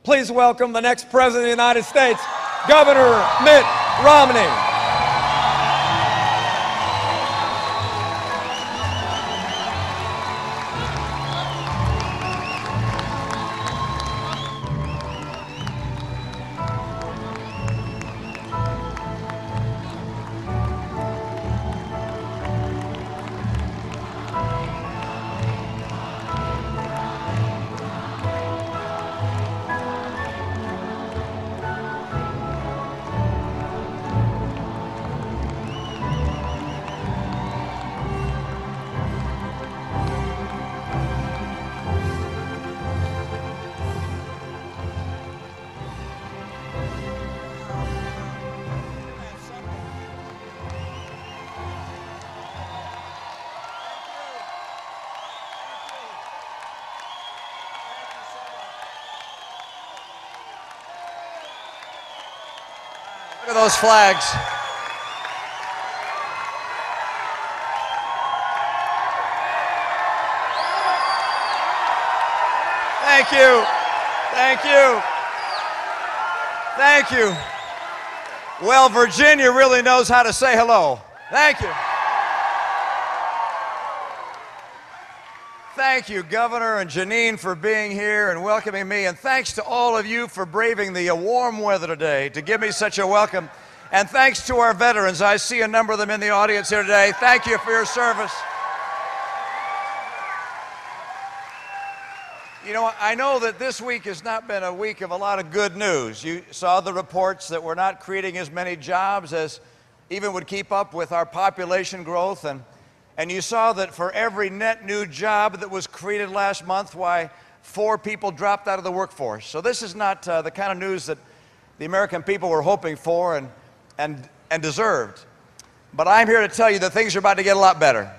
Please welcome the next President of the United States, Governor Mitt Romney. Look at those flags. Thank you. Thank you. Thank you. Well, Virginia really knows how to say hello. Thank you. Thank you, Governor and Janine, for being here and welcoming me. And thanks to all of you for braving the warm weather today to give me such a welcome. And thanks to our veterans. I see a number of them in the audience here today. Thank you for your service. You know, I know that this week has not been a week of a lot of good news. You saw the reports that we're not creating as many jobs as even would keep up with our population growth. And you saw that for every net new job that was created last month, why 4 people dropped out of the workforce. So this is not the kind of news that the American people were hoping for and deserved. But I'm here to tell you that things are about to get a lot better.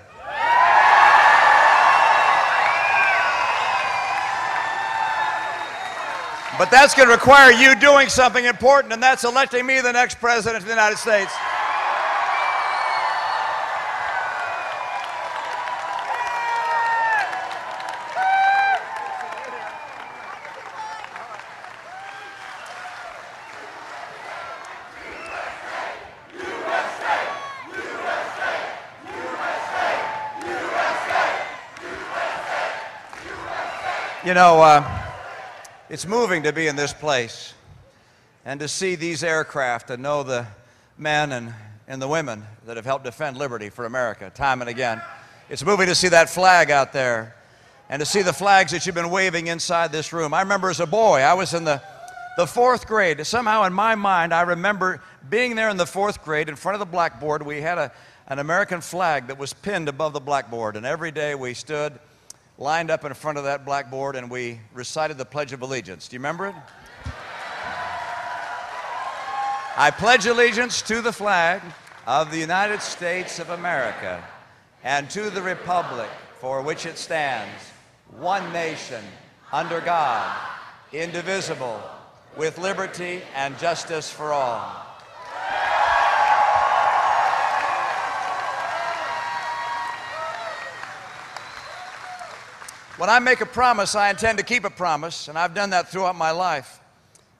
But that's going to require you doing something important, and that's electing me the next President of the United States. You know, it's moving to be in this place and to see these aircraft and know the men and the women that have helped defend liberty for America time and again. It's moving to see that flag out there and to see the flags that you've been waving inside this room. I remember as a boy, I was in the 4th grade. Somehow in my mind, I remember being there in the 4th grade in front of the blackboard. We had an American flag that was pinned above the blackboard, and every day we stood lined up in front of that blackboard and we recited the Pledge of Allegiance. Do you remember it? I pledge allegiance to the flag of the United States of America and to the republic for which it stands, one nation, under God, indivisible, with liberty and justice for all. When I make a promise, I intend to keep a promise, and I've done that throughout my life.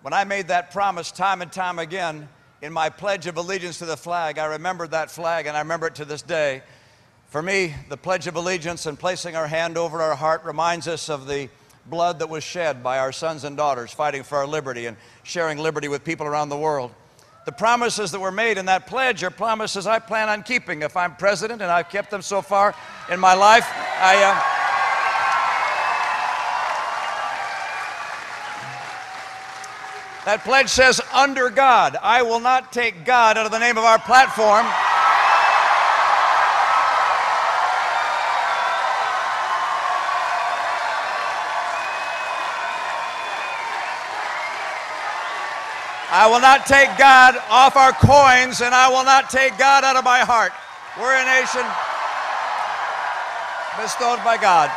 When I made that promise time and time again in my Pledge of Allegiance to the flag, I remembered that flag, and I remember it to this day. For me, the Pledge of Allegiance and placing our hand over our heart reminds us of the blood that was shed by our sons and daughters fighting for our liberty and sharing liberty with people around the world. The promises that were made in that pledge are promises I plan on keeping if I'm president, and I've kept them so far in my life. That pledge says, under God. I will not take God out of the name of our platform. I will not take God off our coins, and I will not take God out of my heart. We're a nation bestowed by God.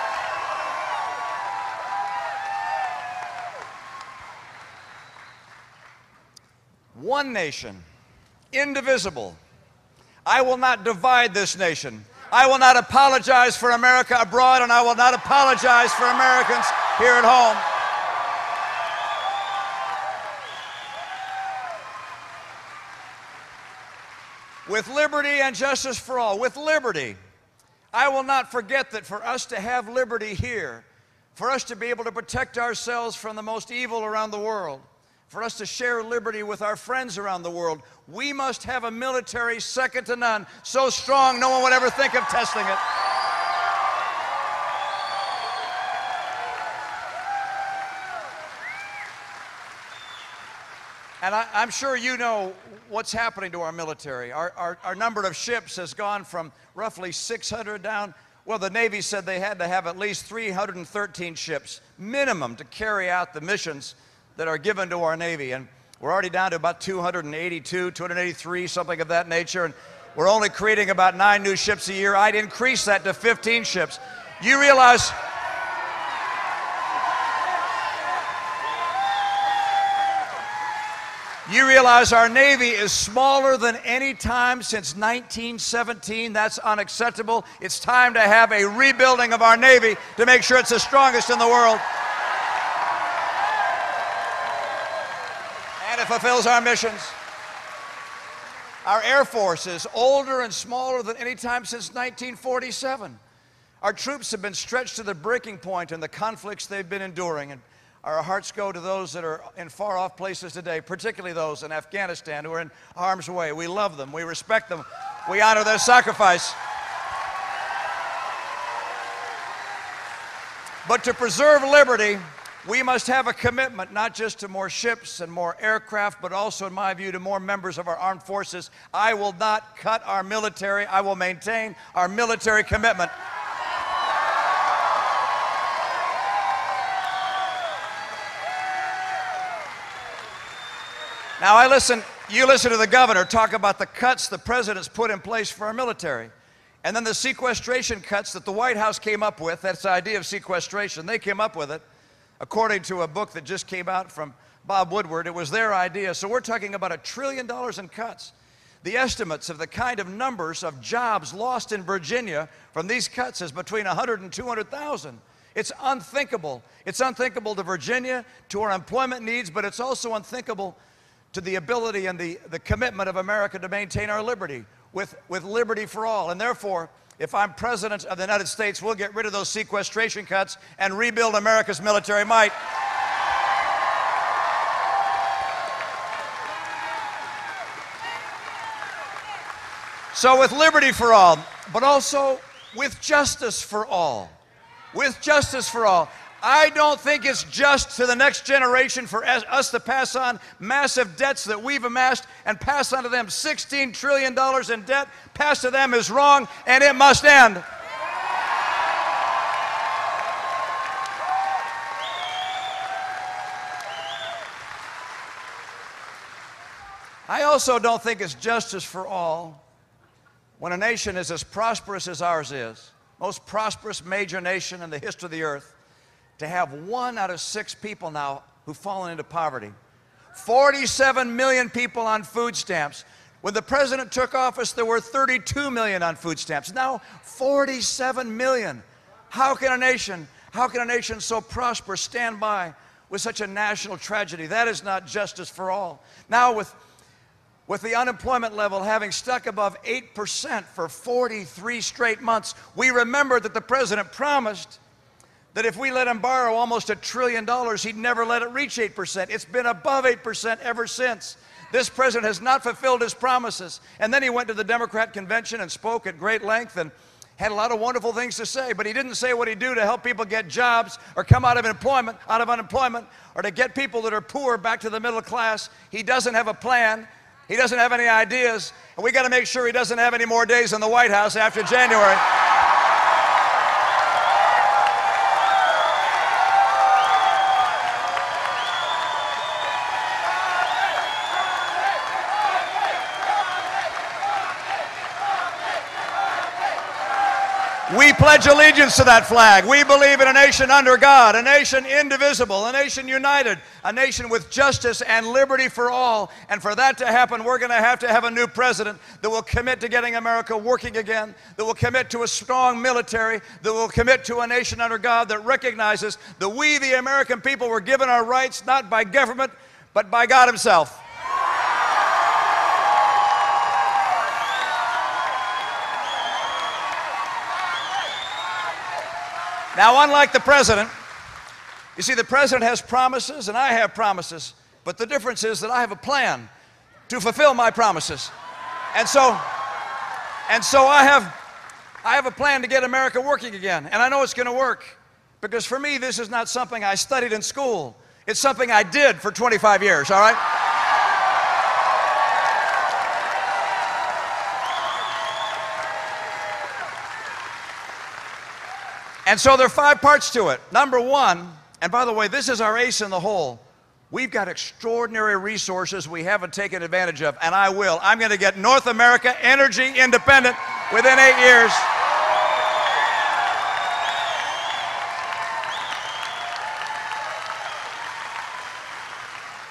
One nation, indivisible. I will not divide this nation. I will not apologize for America abroad, and I will not apologize for Americans here at home. with liberty and justice for all, with liberty. I will not forget that for us to have liberty here, for us to be able to protect ourselves from the most evil around the world, for us to share liberty with our friends around the world, we must have a military second to none, so strong no one would ever think of testing it. And I'm sure you know what's happening to our military. Our number of ships has gone from roughly 600 down. Well, the Navy said they had to have at least 313 ships minimum to carry out the missions that are given to our Navy. And we're already down to about 282, 283, something of that nature. And we're only creating about 9 new ships a year. I'd increase that to 15 ships. You realize... You realize our Navy is smaller than any time since 1917. That's unacceptable. It's time to have a rebuilding of our Navy to make sure it's the strongest in the world. And it fulfills our missions. Our Air Force is older and smaller than any time since 1947. Our troops have been stretched to the breaking point in the conflicts they've been enduring. And our hearts go to those that are in far-off places today, particularly those in Afghanistan who are in harm's way. We love them. We respect them. We honor their sacrifice. But to preserve liberty, we must have a commitment not just to more ships and more aircraft, but also, in my view, to more members of our armed forces. I will not cut our military. I will maintain our military commitment. Now, you listen to the governor talk about the cuts the president's put in place for our military. And then the sequestration cuts that the White House came up with, that's the idea of sequestration, they came up with it, according to a book that just came out from Bob Woodward. It was their idea. So we're talking about $1 trillion in cuts. The estimates of the kind of numbers of jobs lost in Virginia from these cuts is between 100 and 200,000. It's unthinkable. It's unthinkable to Virginia, to our employment needs, but it's also unthinkable to the ability and the commitment of America to maintain our liberty with liberty for all. And therefore, if I'm President of the United States, we'll get rid of those sequestration cuts and rebuild America's military might. So with liberty for all, but also with justice for all. With justice for all. I don't think it's just to the next generation for us to pass on massive debts that we've amassed and pass on to them. $16 trillion in debt passed to them is wrong, and it must end. I also don't think it's justice for all when a nation is as prosperous as ours is, most prosperous major nation in the history of the earth, to have 1 out of 6 people now who've fallen into poverty. 47 million people on food stamps. When the president took office, there were 32 million on food stamps. Now, 47 million. How can a nation so prosperous stand by with such a national tragedy? That is not justice for all. Now, with the unemployment level having stuck above 8% for 43 straight months, we remember that the president promised that if we let him borrow almost $1 trillion, he'd never let it reach 8%. It's been above 8% ever since. This president has not fulfilled his promises. And then he went to the Democrat convention and spoke at great length and had a lot of wonderful things to say, but he didn't say what he'd do to help people get jobs or come out of unemployment, or to get people that are poor back to the middle class. He doesn't have a plan. He doesn't have any ideas. And we got to make sure he doesn't have any more days in the White House after January. We pledge allegiance to that flag. We believe in a nation under God, a nation indivisible, a nation united, a nation with justice and liberty for all. And for that to happen, we're going to have a new president that will commit to getting America working again, that will commit to a strong military, that will commit to a nation under God that recognizes that we, the American people, were given our rights not by government, but by God Himself. Now, unlike the president, you see, the president has promises and I have promises, but the difference is that I have a plan to fulfill my promises. And so I have a plan to get America working again, and I know it's going to work, because for me, this is not something I studied in school. It's something I did for 25 years, all right? And so there are 5 parts to it. Number 1, and by the way, this is our ace in the hole. We've got extraordinary resources we haven't taken advantage of, and I will. I'm going to get North America energy independent within 8 years.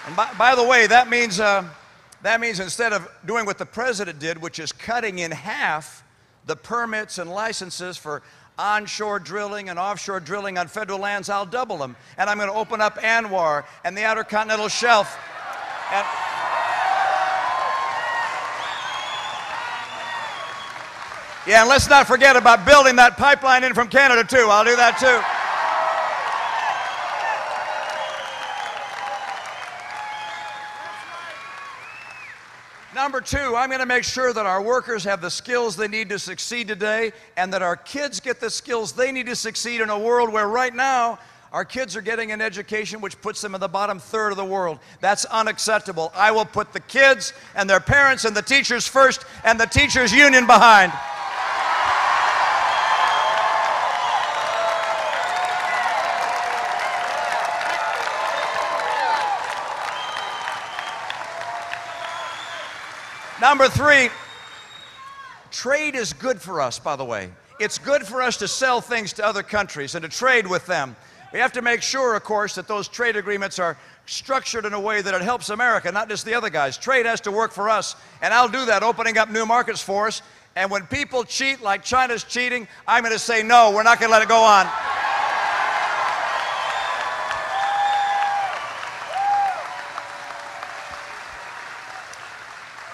And by the way, that means instead of doing what the president did, which is cutting in half the permits and licenses for onshore drilling and offshore drilling on federal lands, I'll double them. And I'm going to open up Anwar and the Outer Continental Shelf. Yeah, and let's not forget about building that pipeline in from Canada, too. I'll do that, too. Number 2, I'm going to make sure that our workers have the skills they need to succeed today, and that our kids get the skills they need to succeed in a world where right now our kids are getting an education which puts them in the bottom third of the world. That's unacceptable. I will put the kids and their parents and the teachers first, and the teachers' union behind. Number 3, trade is good for us, by the way. It's good for us to sell things to other countries and to trade with them. We have to make sure, of course, that those trade agreements are structured in a way that it helps America, not just the other guys. Trade has to work for us, and I'll do that, opening up new markets for us. And when people cheat like China's cheating, I'm going to say, no, we're not going to let it go on.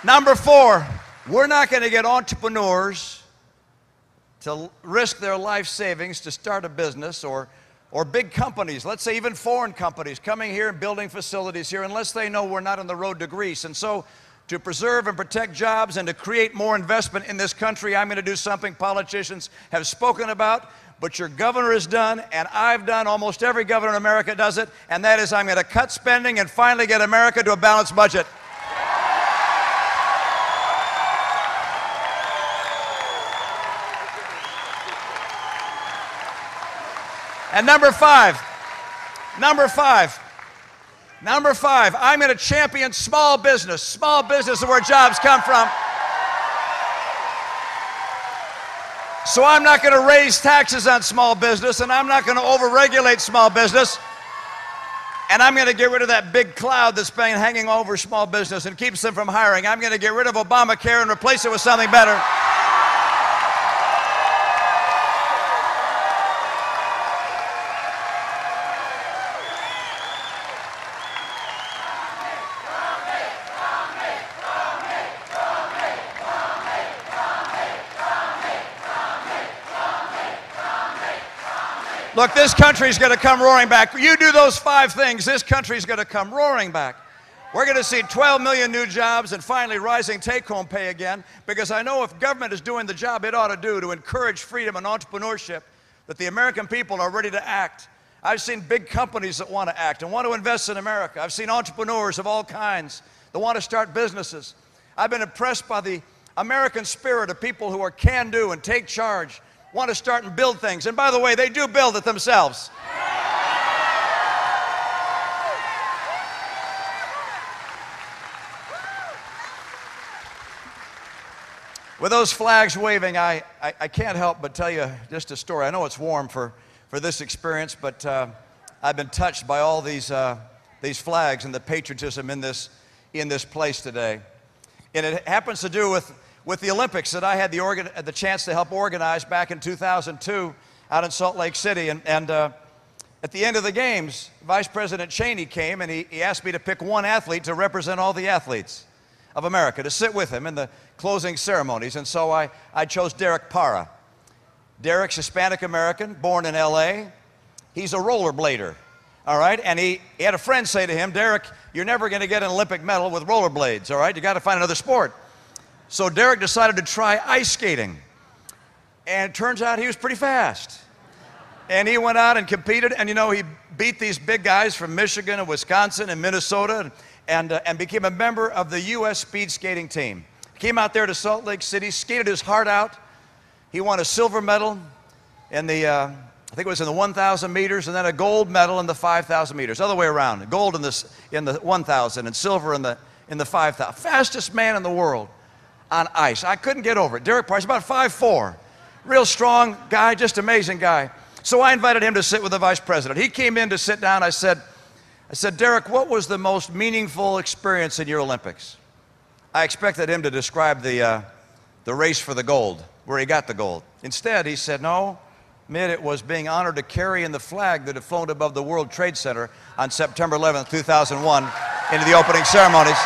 Number 4, we're not going to get entrepreneurs to risk their life savings to start a business, or big companies, let's say even foreign companies, coming here and building facilities here unless they know we're not on the road to Greece. And so to preserve and protect jobs and to create more investment in this country, I'm going to do something politicians have spoken about, but your governor has done, and I've done, almost every governor in America does it, and that is I'm going to cut spending and finally get America to a balanced budget. And number five, I'm going to champion small business. Small business is where jobs come from. So I'm not going to raise taxes on small business, and I'm not going to overregulate small business. And I'm going to get rid of that big cloud that's been hanging over small business and keeps them from hiring. I'm going to get rid of Obamacare and replace it with something better. Look, this country's going to come roaring back. You do those 5 things, this country's going to come roaring back. We're going to see 12 million new jobs and finally rising take-home pay again, because I know if government is doing the job it ought to do to encourage freedom and entrepreneurship, that the American people are ready to act. I've seen big companies that want to act and want to invest in America. I've seen entrepreneurs of all kinds that want to start businesses. I've been impressed by the American spirit of people who are can-do and take charge, want to start and build things. And by the way, they do build it themselves. With those flags waving, I can't help but tell you just a story. I know it's warm for this experience, but I've been touched by all these flags and the patriotism in this place today. And it happens to do with the Olympics that I had the chance to help organize back in 2002 out in Salt Lake City. And at the end of the games, Vice President Cheney came and he asked me to pick one athlete to represent all the athletes of America, to sit with him in the closing ceremonies. And so I chose Derek Parra. Derek's Hispanic American, born in LA. He's a rollerblader, all right? And he had a friend say to him, Derek, you're never going to get an Olympic medal with rollerblades, all right? You got to find another sport. So Derek decided to try ice skating. And it turns out he was pretty fast. And he went out and competed, and you know, he beat these big guys from Michigan and Wisconsin and Minnesota and became a member of the U.S. speed skating team. Came out there to Salt Lake City, skated his heart out. He won a silver medal in the, I think it was in the 1,000 meters, and then a gold medal in the 5,000 meters. Other way around, gold in the 1,000 and silver in the 5,000. Fastest man in the world on ice. I couldn't get over it. Derek Price, about 5'4", real strong guy, just amazing guy. So I invited him to sit with the vice president. He came in to sit down. I said, Derek, what was the most meaningful experience in your Olympics? I expected him to describe the race for the gold, where he got the gold. Instead, he said, no, Mitt, it was being honored to carry in the flag that had flown above the World Trade Center on September 11th, 2001, into the opening ceremonies.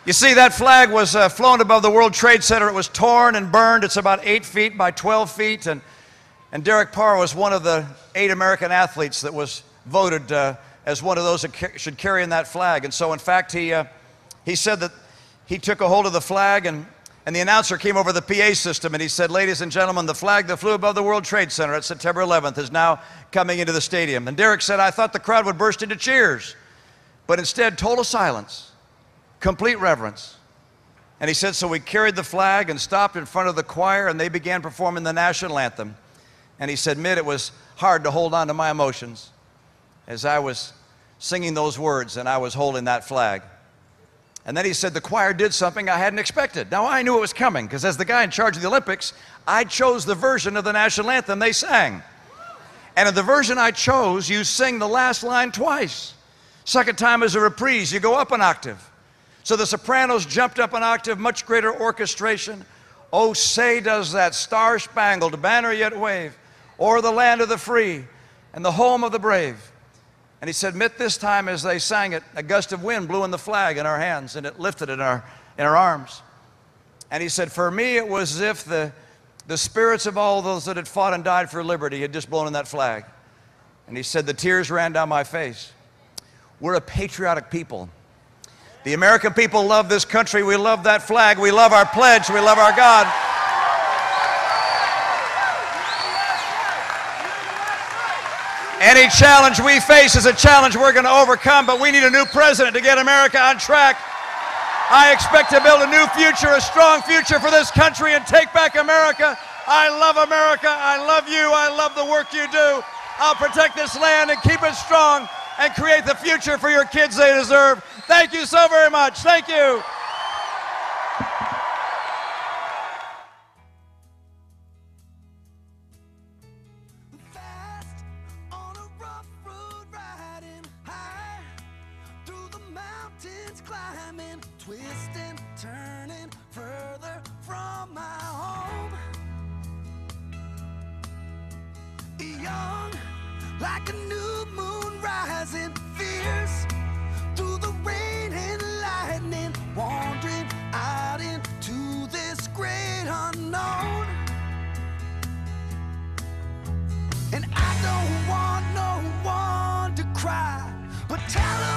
You see, that flag was flown above the World Trade Center. It was torn and burned. It's about 8 feet by 12 feet. And Derek Parr was one of the 8 American athletes that was voted as one of those that should carry in that flag. And so, in fact, he said that he took a hold of the flag, and the announcer came over the PA system, and he said, ladies and gentlemen, the flag that flew above the World Trade Center at September 11th is now coming into the stadium. And Derek said, I thought the crowd would burst into cheers, but instead total silence. Complete reverence. And he said, so we carried the flag and stopped in front of the choir, and they began performing the national anthem. And he said, Mitt, it was hard to hold on to my emotions as I was singing those words and I was holding that flag. And then he said, the choir did something I hadn't expected. Now, I knew it was coming, because as the guy in charge of the Olympics, I chose the version of the national anthem they sang. And in the version I chose, you sing the last line twice. Second time is a reprise. You go up an octave. So the sopranos jumped up an octave, much greater orchestration. Oh, say does that star-spangled banner yet wave o'er the land of the free and the home of the brave. And he said, Mitt, this time as they sang it, a gust of wind blew in the flag in our hands, and it lifted in our arms. And he said, for me, it was as if the spirits of all those that had fought and died for liberty had just blown in that flag. And he said, the tears ran down my face. We're a patriotic people. The American people love this country. We love that flag. We love our pledge. We love our God. Any challenge we face is a challenge we're going to overcome, but we need a new president to get America on track. I expect to build a new future, a strong future for this country, and take back America. I love America. I love you. I love the work you do. I'll protect this land and keep it strong and create the future for your kids they deserve. Thank you so very much. Thank you. Fast on a rough road, riding high through the mountains, climbing, twisting, turning further from my home. Young, like a new moon rising, fierce through the rain and lightning, wandering out into this great unknown. And I don't want no one to cry, but tell